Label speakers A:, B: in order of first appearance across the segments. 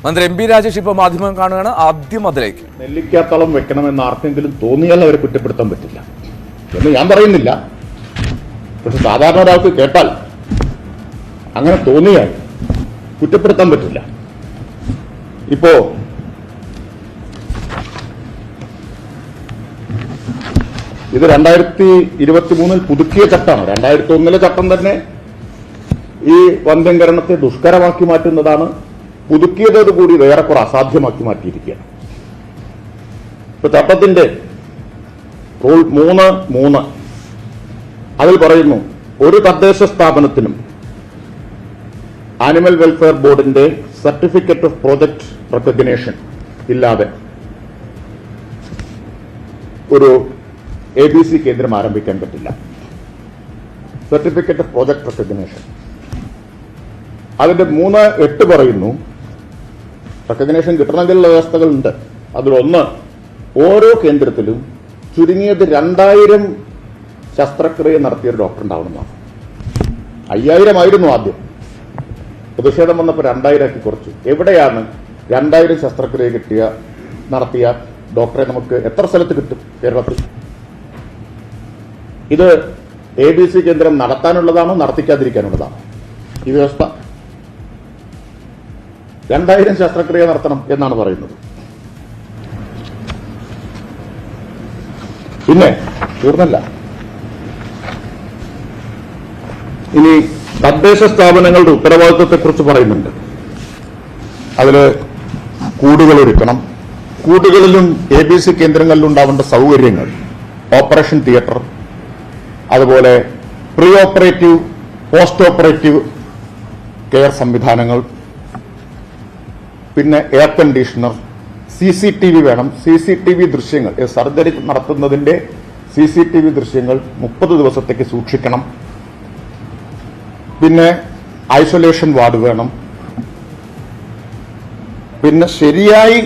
A: മന്ത്രി M P Rajesh ഇപ്പോൾ മാധ്യമം കാണുകയാണ്. ആദ്യം അതിലേക്ക്.
B: നെല്ലിക്കാത്തളം വെക്കണമെന്ന് ആർക്കെങ്കിലും തോന്നിയാൽ അവരെ കുറ്റപ്പെടുത്താൻ പറ്റില്ല എന്ന് ഞാൻ പറയുന്നില്ല. പക്ഷെ സാധാരണ ഒരാൾക്ക് കേട്ടാൽ അങ്ങനെ തോന്നിയാൽ കുറ്റപ്പെടുത്താൻ പറ്റില്ല. ഇപ്പോ ഇത് 2023 പുതുക്കിയ ചട്ടമാണ്. 2001 ചട്ടം തന്നെ ഈ വന്ധ്യംകരണത്തെ ദുഷ്കരമാക്കി മാറ്റുന്നതാണ്. പുതുക്കിയതോടുകൂടി ഏറെക്കുറെ അസാധ്യമാക്കി മാറ്റിയിരിക്കുകയാണ്. ഇപ്പൊ ചട്ടത്തിന്റെ റൂൾ 3(3) അതിൽ പറയുന്നു, ഒരു തദ്ദേശ സ്ഥാപനത്തിനും ആനിമൽ വെൽഫെയർ ബോർഡിന്റെ സർട്ടിഫിക്കറ്റ് ഓഫ് പ്രോജക്ട് റെക്കഗ്നേഷൻ ഇല്ലാതെ ഒരു ABC കേന്ദ്രം ആരംഭിക്കാൻ പറ്റില്ല. സർട്ടിഫിക്കറ്റ് ഓഫ് പ്രോജക്ട് റെക്കഗ്നേഷൻ അതിന്റെ 3(8) പറയുന്നു, റെക്കഗ്നേഷൻ കിട്ടണമെങ്കിലുള്ള വ്യവസ്ഥകളുണ്ട്. അതിലൊന്ന്, ഓരോ കേന്ദ്രത്തിലും ചുരുങ്ങിയത് 2000 ശസ്ത്രക്രിയ നടത്തിയൊരു ഡോക്ടർ ഉണ്ടാവണമെന്നാണ്. 5000 ആയിരുന്നു ആദ്യം. പ്രതിഷേധം വന്നപ്പോൾ 2000 ആക്കി കുറച്ചു. എവിടെയാണ് 2000 ശസ്ത്രക്രിയ നടത്തിയ ഡോക്ടറെ നമുക്ക് എത്ര സ്ഥലത്ത് കിട്ടും കേരളത്തിൽ? ഇത് ABC കേന്ദ്രം നടത്താനുള്ളതാണോ നടത്തിക്കാതിരിക്കാനുള്ളതാണോ ഈ വ്യവസ്ഥ? 2000 ശസ്ത്രക്രിയ നടത്തണം എന്നാണ് പറയുന്നത്. പിന്നെ തീർന്നല്ല, ഇനി തദ്ദേശ സ്ഥാപനങ്ങളുടെ ഉത്തരവാദിത്വത്തെക്കുറിച്ച് പറയുന്നുണ്ട്. അതിൽ കൂടുകൾ ഒരുക്കണം. കൂടുകളിലും ABC കേന്ദ്രങ്ങളിലും ഉണ്ടാവേണ്ട സൗകര്യങ്ങൾ, ഓപ്പറേഷൻ തിയേറ്റർ, അതുപോലെ pre operative, post operative care സംവിധാനങ്ങൾ, പിന്നെ എയർ കണ്ടീഷണർ, CCTV വേണം. CCTV ദൃശ്യങ്ങൾ, സർജറി നടത്തുന്നതിന്റെ CCTV ദൃശ്യങ്ങൾ 30 ദിവസത്തേക്ക് സൂക്ഷിക്കണം. പിന്നെ ഐസൊലേഷൻ വാർഡ് വേണം. പിന്നെ ശരിയായി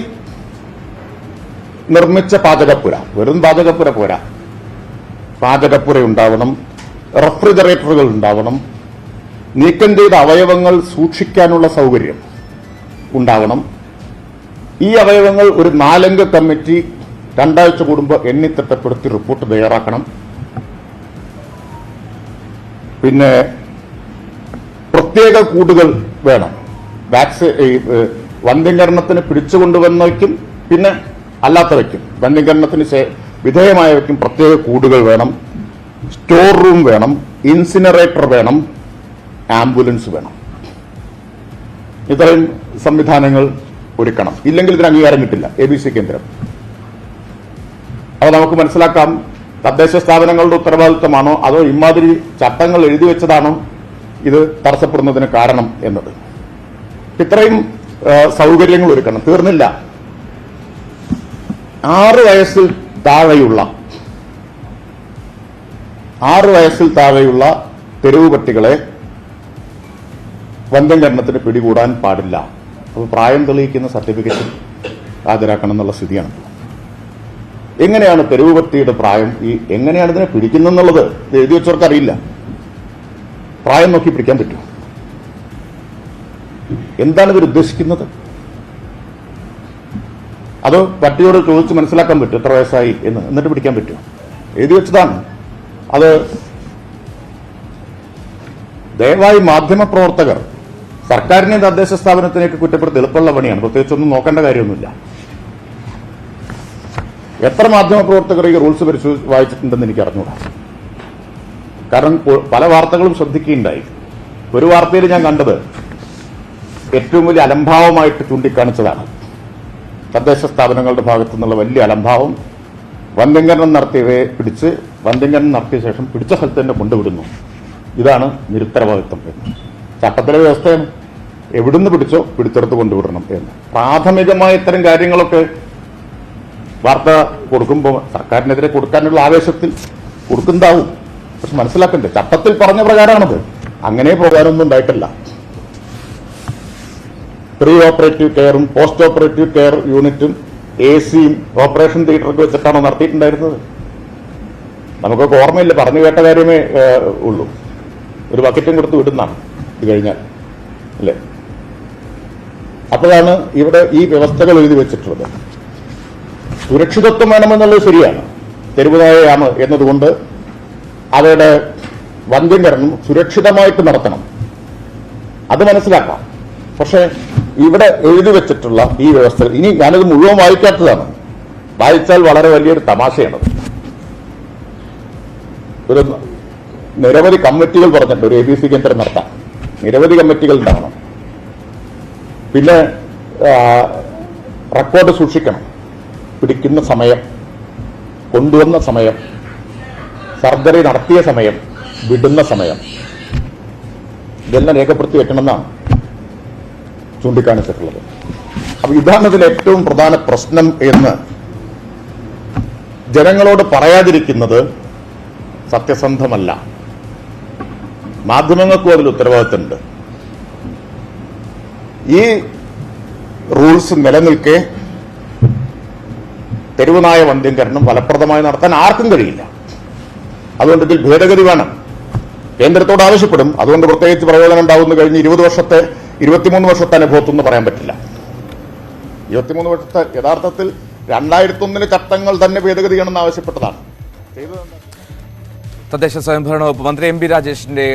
B: നിർമ്മിച്ച പാചകപ്പുര, വെറും പാചകപ്പുര പോരാ, പാചകപ്പുര ഉണ്ടാവണം. റെഫ്രിജറേറ്ററുകൾ ഉണ്ടാവണം. നീക്കം ചെയ്ത അവയവങ്ങൾ സൂക്ഷിക്കാനുള്ള സൗകര്യം ഉണ്ടാവണം. ഈ അവയവങ്ങൾ ഒരു 4 അംഗ കമ്മിറ്റി 2 ആഴ്ച കൂടുമ്പോൾ എണ്ണിത്തിട്ടപ്പെടുത്തി റിപ്പോർട്ട് തയ്യാറാക്കണം. പിന്നെ പ്രത്യേക കൂടുകൾ വേണം. വന്ധ്യംകരണത്തിന് പിടിച്ചുകൊണ്ടുവന്നവയ്ക്കും പിന്നെ അല്ലാത്തവയ്ക്കും, വന്ധ്യംകരണത്തിന് വിധേയമായവയ്ക്കും പ്രത്യേക കൂടുകൾ വേണം. സ്റ്റോർ റൂം വേണം. ഇൻസിനറേറ്റർ വേണം. ആംബുലൻസ് വേണം. ഇത്രയും സംവിധാനങ്ങൾ ഒരുക്കണം. ഇല്ലെങ്കിൽ ഇതിന് അംഗീകാരം കിട്ടില്ല ABC കേന്ദ്രം. അപ്പോൾ നമുക്ക് മനസ്സിലാക്കാം, തദ്ദേശ സ്ഥാപനങ്ങളുടെ ഉത്തരവാദിത്വമാണോ അതോ ഇമാതിരി ചട്ടങ്ങൾ എഴുതി വെച്ചതാണോ ഇത് തടസ്സപ്പെടുന്നതിന് കാരണം എന്നത്. ഇത്രയും സൗകര്യങ്ങൾ ഒരുക്കണം. തീർന്നില്ല, 6 വയസ്സിൽ താഴെയുള്ള തെരുവ് പട്ടികളെ വന്ധ്യംകരണത്തിന് പിടികൂടാൻ പാടില്ല. അപ്പോൾ പ്രായം തെളിയിക്കുന്ന സർട്ടിഫിക്കറ്റ് ഹാജരാക്കണം എന്നുള്ള സ്ഥിതിയാണ്. എങ്ങനെയാണ് തെരുവ് പട്ടിയുടെ പ്രായം, എങ്ങനെയാണ് ഇതിനെ പിടിക്കുന്നെന്നുള്ളത് എഴുതി വെച്ചവർക്ക് അറിയില്ല. പ്രായം നോക്കി പിടിക്കാൻ പറ്റുമോ? എന്താണ് ഇവർ ഉദ്ദേശിക്കുന്നത്? അതോ പട്ടിയോട് ചോദിച്ച് മനസ്സിലാക്കാൻ പറ്റും എത്ര വയസ്സായി എന്ന്, എന്നിട്ട് പിടിക്കാൻ പറ്റുമോ? എഴുതി വെച്ചതാണ്. അത് ദയവായി മാധ്യമപ്രവർത്തകർ സർക്കാരിനെ തദ്ദേശ സ്ഥാപനത്തിലേക്ക് കുറ്റപ്പെടുത്തി എളുപ്പമുള്ള പണിയാണ്. പ്രത്യേകിച്ചൊന്നും നോക്കേണ്ട കാര്യമൊന്നുമില്ല. എത്ര മാധ്യമപ്രവർത്തകർ ഈ റൂൾസ് വായിച്ചിട്ടുണ്ടെന്ന് എനിക്ക് അറിഞ്ഞൂടാ. കാരണം പല വാർത്തകളും ശ്രദ്ധിക്കുകയുണ്ടായി. ഒരു വാർത്തയിൽ ഞാൻ കണ്ടത് ഏറ്റവും വലിയ അലംഭാവമായിട്ട് ചൂണ്ടിക്കാണിച്ചതാണ്. തദ്ദേശ സ്ഥാപനങ്ങളുടെ ഭാഗത്തു നിന്നുള്ള വലിയ അലംഭാവം, വന്ധ്യംകരണം നടത്തിയവയെ പിടിച്ച് വന്ധ്യംകരണം നടത്തിയ ശേഷം പിടിച്ച സ്ഥലത്ത് തന്നെ കൊണ്ടുവിടുന്നു. ഇതാണ് നിരുത്തരവാദിത്വം എന്ന്. ചട്ടത്തിലെ വ്യവസ്ഥയാണ്. എവിടുന്ന് പിടിച്ചോ പിടിച്ചെടുത്ത് കൊണ്ടുവിടണം എന്ന്. പ്രാഥമികമായ ഇത്തരം കാര്യങ്ങളൊക്കെ വാർത്ത കൊടുക്കുമ്പോൾ സർക്കാരിനെതിരെ കൊടുക്കാനുള്ള ആവേശത്തിൽ കൊടുക്കുന്നതാവും. പക്ഷെ മനസ്സിലാക്കണ്ടേ, ചട്ടത്തിൽ പറഞ്ഞ പ്രകാരമാണത്. അങ്ങനെ പ്രകാരമൊന്നും ഉണ്ടായിട്ടില്ല. പ്രീ ഓപ്പറേറ്റീവ് കെയറും പോസ്റ്റ് ഓപ്പറേറ്റീവ് കെയർ യൂണിറ്റും AC-യും ഓപ്പറേഷൻ തിയേറ്ററൊക്കെ വെച്ചിട്ടാണോ നടത്തിയിട്ടുണ്ടായിരുന്നത്? നമുക്കൊക്കെ ഓർമ്മയില്ല, പറഞ്ഞു കേട്ട കാര്യമേ ഉള്ളൂ. ഒരു ബക്കറ്റും കൊടുത്ത് വിടുന്നതാണ് ഇത് കഴിഞ്ഞാൽ, അല്ലേ? അപ്പോഴാണ് ഇവിടെ ഈ വ്യവസ്ഥകൾ എഴുതി വെച്ചിട്ടുള്ളത്. സുരക്ഷിതത്വം വേണമെന്നുള്ളത് ശരിയാണ്, തെരുവുനായയാണ് എന്നതുകൊണ്ട് അവരുടെ വന്ധ്യംകരണം സുരക്ഷിതമായിട്ട് നടത്തണം, അത് മനസ്സിലാക്കാം. പക്ഷെ ഇവിടെ എഴുതി വെച്ചിട്ടുള്ള ഈ വ്യവസ്ഥ, ഇനി ഞാനത് മുഴുവൻ വായിക്കാത്തതാണ്, വായിച്ചാൽ വളരെ വലിയൊരു തമാശയാണത്. ഒരു നിരവധി കമ്മിറ്റികൾ പറഞ്ഞിട്ടുണ്ട്, ഒരു ABC കേന്ദ്രം നടത്താം, നിരവധി കമ്മിറ്റികൾ ഉണ്ടാകണം, പിന്നെ റെക്കോർഡ് സൂക്ഷിക്കണം, പിടിക്കുന്ന സമയം, കൊണ്ടുവന്ന സമയം, സർജറി നടത്തിയ സമയം, വിടുന്ന സമയം, ഇതെല്ലാം രേഖപ്പെടുത്തി വെക്കണമെന്നാണ് ചൂണ്ടിക്കാണിച്ചിട്ടുള്ളത്. അപ്പൊ ഇതാണ് ഇതിൽ ഏറ്റവും പ്രധാന പ്രശ്നം എന്ന് ജനങ്ങളോട് പറയാതിരിക്കുന്നത് സത്യസന്ധമല്ല. മാധ്യമങ്ങൾക്കും അതിൽ ഉത്തരവാദിത്തമുണ്ട്. ഈ റൂൾസ് നിലനിൽക്കെ തെരുവുനായ വന്ധ്യംകരണം ഫലപ്രദമായി നടത്താൻ ആർക്കും കഴിയില്ല. അതുകൊണ്ട് ഇതിൽ ഭേദഗതി വേണം. കേന്ദ്രത്തോട് ആവശ്യപ്പെടും. അതുകൊണ്ട് പ്രത്യേകിച്ച് പ്രയോജനം ഉണ്ടാവുന്ന കഴിഞ്ഞ് 23 വർഷത്തെ അനുഭവത്തൊന്നും പറയാൻ പറ്റില്ല. 23 വർഷത്തെ യഥാർത്ഥത്തിൽ 2001 ചട്ടങ്ങൾ തന്നെ ഭേദഗതി ചെയ്യണമെന്ന് ആവശ്യപ്പെട്ടതാണ്.
A: തദ്ദേശ സ്വയംഭരണ വകുപ്പ് മന്ത്രി MP രാജേഷിന്റെ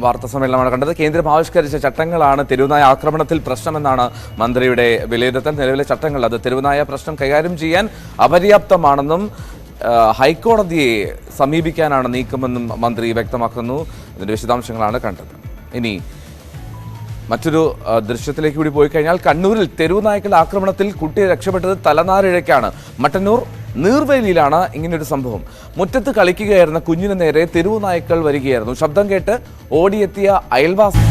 A: വാർത്താ സമ്മേളനമാണ് കണ്ടത്. കേന്ദ്രം ആവിഷ്കരിച്ച ചട്ടങ്ങളാണ് തെരുവുനായ ആക്രമണത്തിൽ പ്രശ്നമെന്നാണ് മന്ത്രിയുടെ വിലയിരുത്തൽ. നിലവിലെ ചട്ടങ്ങൾ അത് തെരുവുനായ പ്രശ്നം കൈകാര്യം ചെയ്യാൻ അപര്യാപ്തമാണെന്നും ഹൈക്കോടതിയെ സമീപിക്കാനാണ് നീക്കമെന്നും മന്ത്രി വ്യക്തമാക്കുന്നു. ഇതിന്റെ വിശദാംശങ്ങളാണ് കണ്ടത്. ഇനി മറ്റൊരു ദൃശ്യത്തിലേക്ക് കൂടി പോയി കഴിഞ്ഞാൽ, കണ്ണൂരിൽ തെരുവുനായ്ക്കളുടെ ആക്രമണത്തിൽ കുട്ടിയെ രക്ഷപ്പെട്ടത് തലനാരിഴയ്ക്കാണ്. മട്ടന്നൂർ നീർവേലിയിലാണ് ഇങ്ങനെയൊരു സംഭവം. മുറ്റത്ത് കളിക്കുകയായിരുന്ന കുഞ്ഞിന് നേരെ തെരുവുനായ്ക്കൾ വരികയായിരുന്നു. ശബ്ദം കേട്ട് ഓടിയെത്തിയ അയൽവാസിന്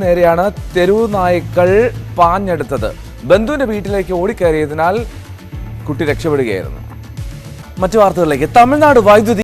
A: നേരെയാണ് തെരുവുനായ്ക്കൾ പാഞ്ഞെടുത്തത്. ബന്ധുവിന്റെ വീട്ടിലേക്ക് ഓടിക്കയറിയതിനാൽ കുട്ടി രക്ഷപ്പെടുകയായിരുന്നു. മറ്റു വാർത്തകളിലേക്ക്. തമിഴ്നാട് വൈദ്യുതി